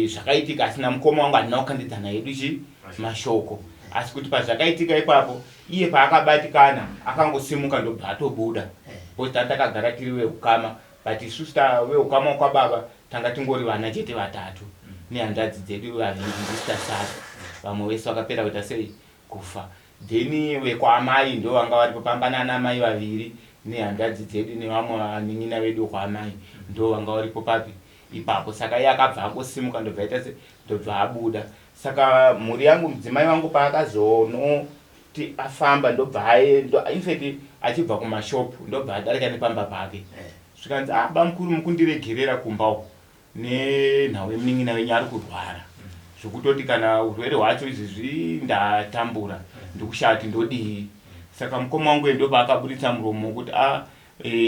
zvakaitika asina mukoma wangu handina kukandidzana yedu mashoko asi kuti pazvakaitika ipapo iye paakabatikana akangosimuka ndobva atobuda posi takagara tiri veukama but isusu veukama kwababa tanga tingori vana chete 3 nehandadzi dzedu vaviri ndisitasara vamwe vese vakapera kuita sei kufa then vekwaamai ndo vanga vari popambana namai vaviri nehandadzi dzedu nevamwe vanin'ina vedu kwaamai ndo vanga varipo papi ipapo saka iye akabva angosimuka ndobva aita sei ndobva abuda saka mhuri yangu mudzimai wangu paakazonoti afamba ndobva infact achibva kumashopu ndobva adarika nepamba pake zvikanzi bamukuru mukundiregerera kumba uku nenhau yemunin'ina wenyu ari kurwara zvokutoti kana urwere hwacho izvizvi ndatambura ndikushati ndodii saka mukoma wangu ndopa akaburitsa muromo wokuti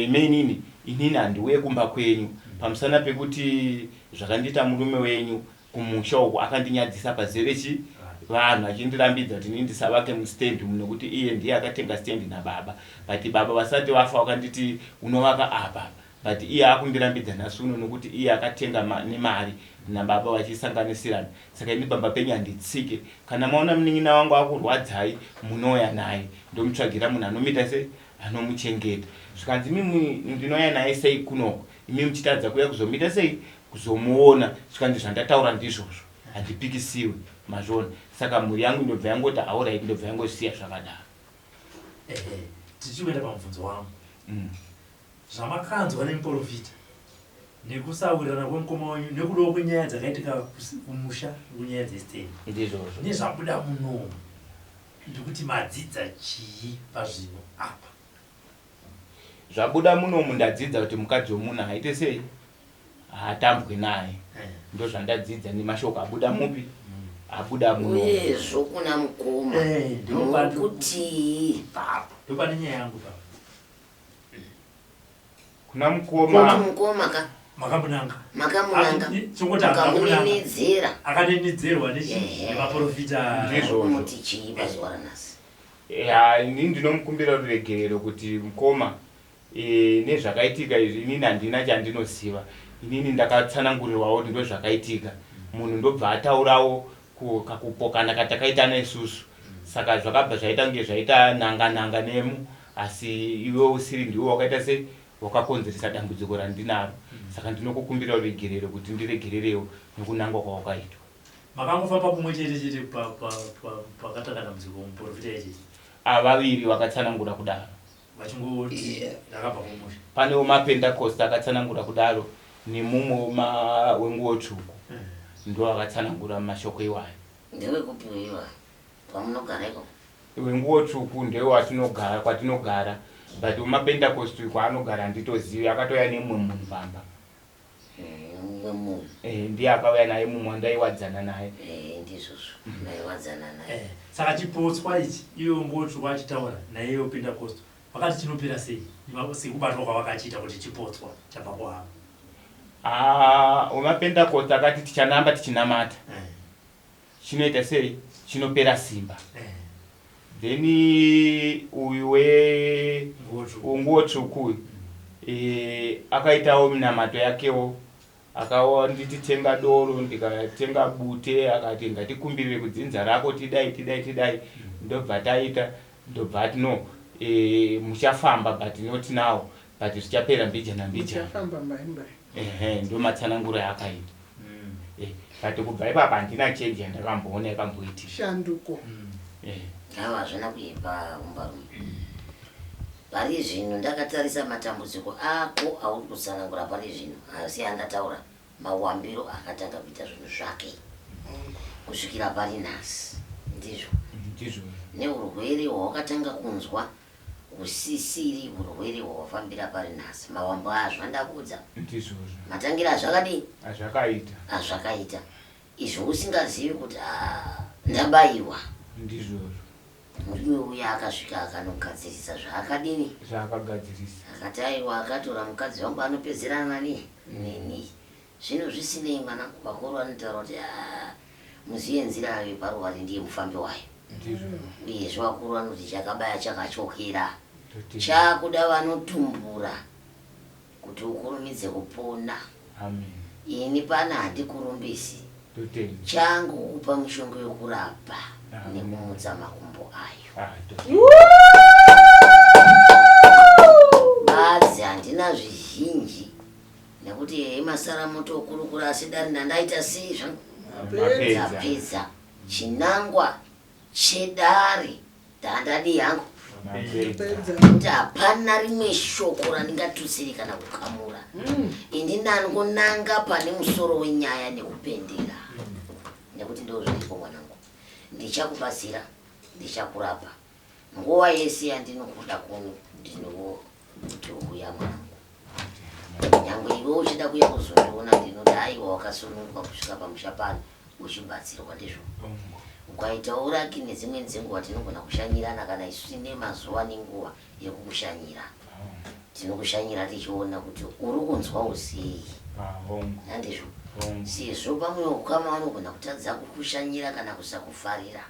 menini inini handiuye kumba kwenyu pamusana pekuti zvakandiita murume wenyu kumusha uku akandinyadzisa pazere vanhu achindirambidza kuti ndisavake mustendi nekuti iye ndiye akatenga stendi nababa but baba vasati vafa vakanditi unovaka apa but iye akundirambidza nhasi uno nekuti iye akatenga nemari nababa vachisanganisirana saka ini baba penyu handitsike kana maona munin'ina wangu akurwadzai munouya naye ndomutsvagira munhu anomuita sei anomuchengeta zvikanzi mimi ndinouya naye sei kunoko imi muchitadza kuuya kuzomuita sei kuzomuona zvikanzi zvandataura ndizvozvo handipikisiwe mazvona saka mhuri yangu ndobva yangoti auraiti ndobva yangosiya zvakadaro tichienda pamubvunzo wangu zvamakanzwa nemuprofita nekusawirirana kwemukoma wenyu nekudawo kwenyaya dzakaitika kumusha kunyaya dzestendi ndizvozvo nezvabuda munomu ndikuti madzidza chii pazvino apa zvabuda munomu ndadzidza kuti mukadzi womunhu haite sei haatambwe naye ndo zvandadzidza nemashoko abuda mupi abuda munomu uyezvo kuna mukoma kuti ndopane nyaya yangu papa kuna mukoma makamunanga makamunanidzira akadenidzerwa nemaprofita ndizvokumuti chii pazuva ranhasi ini ndinomukumbira ruregerero kuti mukoma nezvakaitika izvi inini handina chandinoziva inini ndakatsanangurirwawo ndo zvakaitika munhu ndobva ataurawo kakupokana katakaitana isusu saka zvakabva zvaita kunge zvaita nanga nemu asi iwe usiri ndiwo wakaita sei wakakonzeresa dambudziko randinaro saka ndinokukumbira ruregerero kuti ndiregererewo nekunangwa kwawakaitwa makangofamba kumwe chete pakatanga dambudziko muprofita yechii vaviri vakatsanangura kudaro vachingoti ndakabva kumusha. Panewo mapentecost akatsanangura kudaro nemumwe wenguwo tsvuku ndo akatsanangura mashoko iwayo. Ndewekupiwa pamunogareko Wenguwo tsvuku ndewo kwatinogara but mapentecost kwaanogara nditozivi akatoya nemumwe munhu pamba. Ndiye akauya naye mumwe ndaiwadzana naye. Ndizvozvo ndaiwadzana naye. Saka chipotswa ichi iwe ngotsvuku achitaura naiyewo pentecost vakati chinopera sei sekubatwa kwavakachiita kuti chipotswa chabva kwavo. Wemapentecost akati tichanamba tichinamata chinoita sei chinopera simba. Then uyu wenguwo tsvuku akaitawo minamato yakewo akawa nditi tenga doro ndikatenga bute akati ngatikumbirire kudzinza rako tidai ndobva taita ndobva ati no muchafamba but not now but zvichapera mbijana ndo matsananguro yakaita. But kubva ipapa handina change yandakamboona yakamboitika shanduko. Hawa hazvina kuipa umbarume. Pari zvino ndakatarisa matambudziko ako auri kutsanangura pari zvino asi andataura mawambiro akatanga kuita zvinhu zvake kusvikira pari nhasi. Ndizvo neurwere hwawakatanga kunzwa usisiri urwere hwawafambira pari nhasi mawambo azvo ndakuudza matangira azvakadii azvakaita izvo usingazivi kuti ndabayiwa. Murume uya akasvika akanogadzirisa zvaakadini akati aiwa akatora mukadzi wangu anopedzerana neni zvino zvisinei mwana vakuru vanotaura kuti muziye nzira yayo paruwari ndiye mufambi wayo uyezve vakuru vanoti chakabaya chakachokera chakuda vanotumbura kuti ukurumidze kupona. Ini pana handikurumbisi changu kupa mishonga yokurapa nekumutsa makumbo ayo. Badzi handina zvizhinji nekuti masara moto okurukura asi dani ndandaita sei zvangu ndapedza chinangwa chedare dandadi yangu kuti hapana rimwe shoko randingatutsiri kana kukamura. Indinangonanga pane musoro wenyaya nekupendera nekuti ndozviripo mwanangu ndichakubatsira ndichakurapa nguva yese yandinokuda kuno ndinowo kuti uya mwanangu nyangwe iwe uchida kuya kuzondiona ndinoti aiwa wakasununguka kusvika pamusha pano uchibatsirwa ndizvo. Ukaitawo uraki nedzimweni dzenguva tinogona kushanyirana kana isu tine mazuva nenguva yekukushanyira tinokushanyira tichiona kuti uri kunzwa usei. Handizvo sezvo pamwe ukama vanogona kutadza kukushanyira kana kusakufarira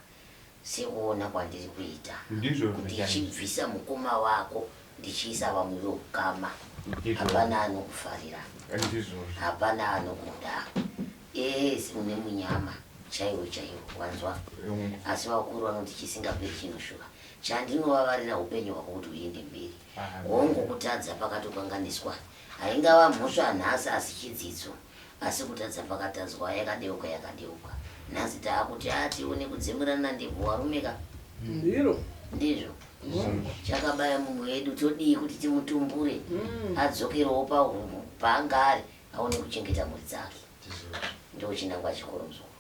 sekuona kwandiri kuita kuti ichibvisa mukoma wako ndichiisa vamwe veukama hapana anokufarira hapana anokuda une munyama chaiwo wanzwa. Asi vakuru vanoti chisingaperi chinoshuka. Chandinovavarira upenyu hwako kuti uende mberi wongokutadza pakatokanganiswa haingava mhosva nhasi asi chidzidzo asi kutadza pakatadzwa yakadeuka nhasi taakuti tione kudzemurana ndebvu warumeka. Ndizvo chakabaya mumwe wedu todii kuti timutumbure adzokerewo paanga ari aone kuchengeta mhuri dzake. Ndo chinangwa chikuru mzukuru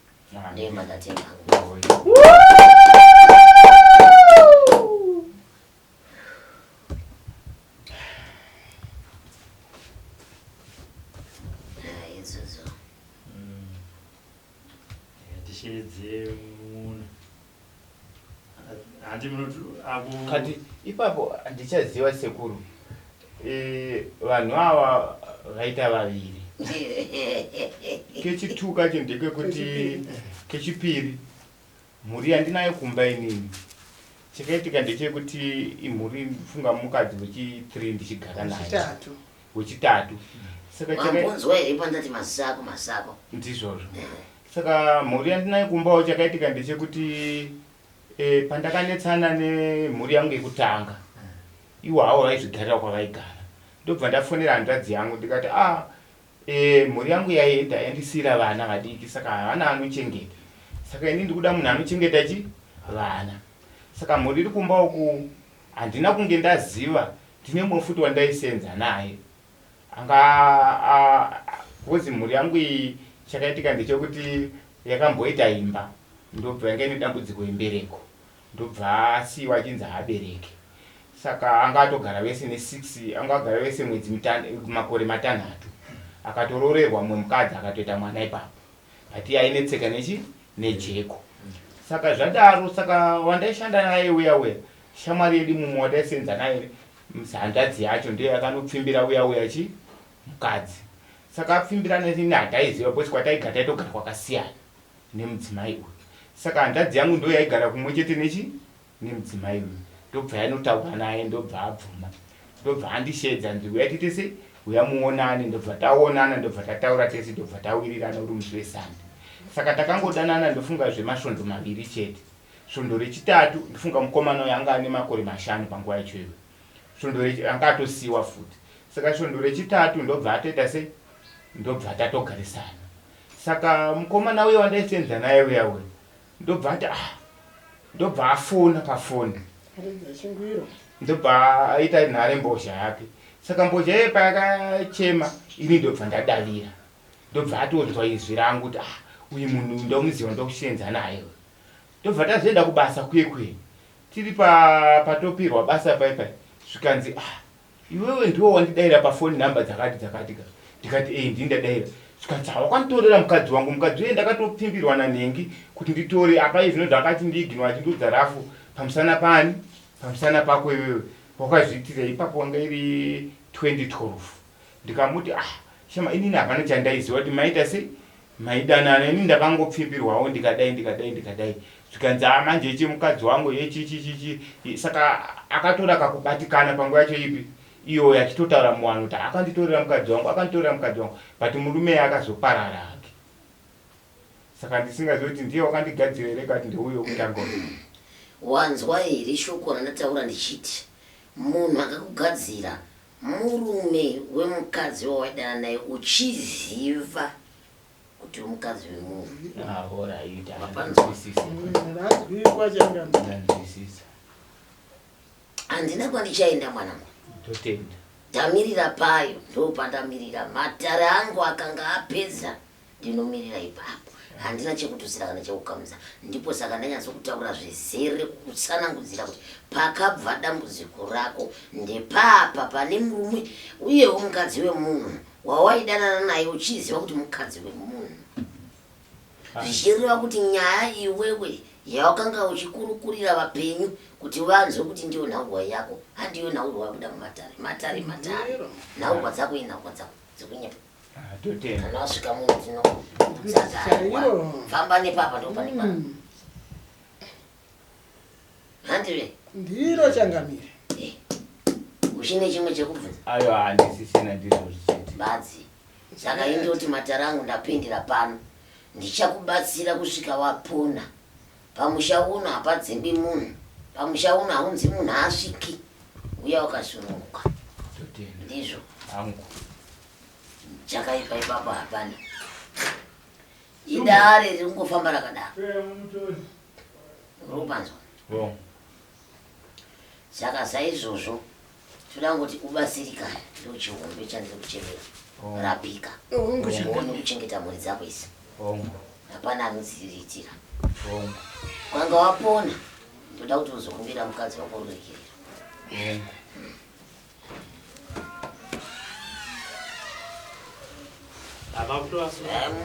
ndema ndatenga kati ipapo ndichaziva sekuru vanhu ava vaita vaviri. Kechituka kacho ndekekuti kechipiri mhuri yandinayo kumba inini chakaitika ndechekuti imhuri funga mukadzi wechi3 ndichigara naye wechitatu wambonzwa here pandati masako ndizvozvo. Saka mhuri yandinayo kumbawo chakaitika ndechekuti pandakanetsana nemhuri yangu yekutanga iwo havo vaizvigarira kwavaigara ndobva ndafonera hanzvadzi yangu ndikati mhuri yangu yaenda yandisira vana vadiki saka havana anochengeta saka ini ndikuda munhu anochengeta vana. Saka mhuri iri kumba uku handina kunge ndaziva ndine mumwe futi wandaisenza naye anga kozi mhuri yangu iyi chakaitika ndechekuti yakamboita imba ndobva yanga ine dambudziko yembereko ndobva asiiwa achinzi haabereke saka anga atogara vese ne6 anga agara vese makore 6 akatororerwa mumwe mukadzi akatoita mwana ipapo ati ainetseka nejeko saka zvadaro saka wandaishanda naye uya shamwari yedu mumwe wandaisenza naye mhandadzi yacho ndiye yakanopfimbira uya mukadzi saka apfimbira neni hataiziva bwesi kwataigara taitogara kwakasiyana nemudzimai uyu saka handadzi yangu ndo yaigara kumwe chete nemudzimai uyu ndobva yanotaura naye ndobva abvuma ndobva andishedza ndiuya titese uya muonane ndobva taonana ndobva tataura tese ndobva tawirirana uri musi wesande saka takangodanana ndofunga zvemasvondo 2 chete svondo rechitatu ndifunga mukomana yanga ane makore 5 panguva yachoiyo svondo anga atosiiwa futi saka svondo rechitatu ndobva atoita se ndobva tatogarisana saka mukomana uye wandaisenza naye uya ndobva ati ndobva afona pafoni ndobva aita nhare mbozha yake saka mbozha iye payakachema ini ndobva ndadavira ndobva atonzwa izwi rangu kuti uyu munhu ndomuziva ndokusenza naye ndobva tazoenda kubasa kwekwe tiri patopirwa basa paipai zvikanzi iwewe ndiwo wandidayira pafoni nhamba dzakati ndikati ndindadaira zvikanzi wakanitorera mukadzi wangu mukadzi uye ndakatopfimbirwa nanhengi kuti nditore apa izvino zvakati ndiiginwa achindudza rafu pamusana pani pamusana pako iwewe wakazviitira ipapo wanga iri 2012 ndikamuti shama inini hapana chandaiziva kuti maita sei maidanana ini ndakangopfimbirwawo ndikadai zvikanzi manje ichi mukadzi wangu yechichichichi saka akatora kakubatikana panguva yacho ipi iyo yachitotaura muwanhu kuti akanditorera mukadzi wangu but murume akazoparara hake saka ndisingazivi kuti ndiye wakandigadzirira kati ndeuyo kutanga wanzwa here shoko randataura ndichiti munhu akakugadzira murume wemukadzi wawaidana naye uchiziva kuti mukadzi wemunhu handina kwandichaenda mwanangu ndamirira payo ndopandamirira matare angu akanga apedza ndinomirira ipapo handina chekutusira kana chekukamisa ndipo saka ndanyatsotaura zvezere kutsanangudzira kuti pakabva dambudziko rako ndepapa pane murume uyewo mukadzi wemunhu wawaidanana naye uchiziva kuti mukadzi wemunhu zvichireva kuti nyaya iwewe yawakanga uchikurukurira vapenyu kuti vanzwe kuti ndiyo nhauwa yako handiyo nhauwa wakuda mumatare nhauwa dzako inhauwa dzako dzikunyepa kana wasvika munhu tinozazaaiwa famba nepapa ndopanepapa handive ndiro changamire uchine chimwe chekubvunza aiwa handisisina ndizvo zvichiti badzi saka indoti matare angu ndapindira pano ndichakubatsira kusvika wapona pamusha uno hapadzimbi munhu pamusha uno haunzi munhu asviki uya wakasununguka ndizvo chakaipa ipapo hapana idare ringofamba rakadaro ropanzwa saka saizvozvo toda ngoti ubatsirikane ndochihombe chandiri kuchemera rapika uone kuchengeta mhuri dzako isi hapana anodziriritira kwanga wapona ndoda kuti uzokumbira mukadzi wako rurekerero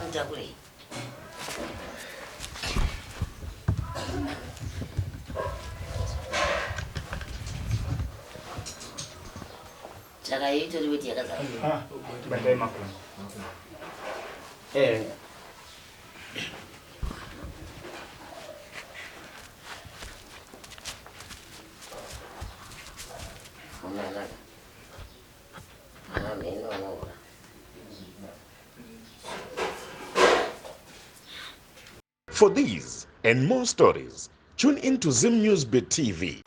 mutakure saka itori weti yakazaa bandai makona For these and more stories, tune in to Zim News Bit TV.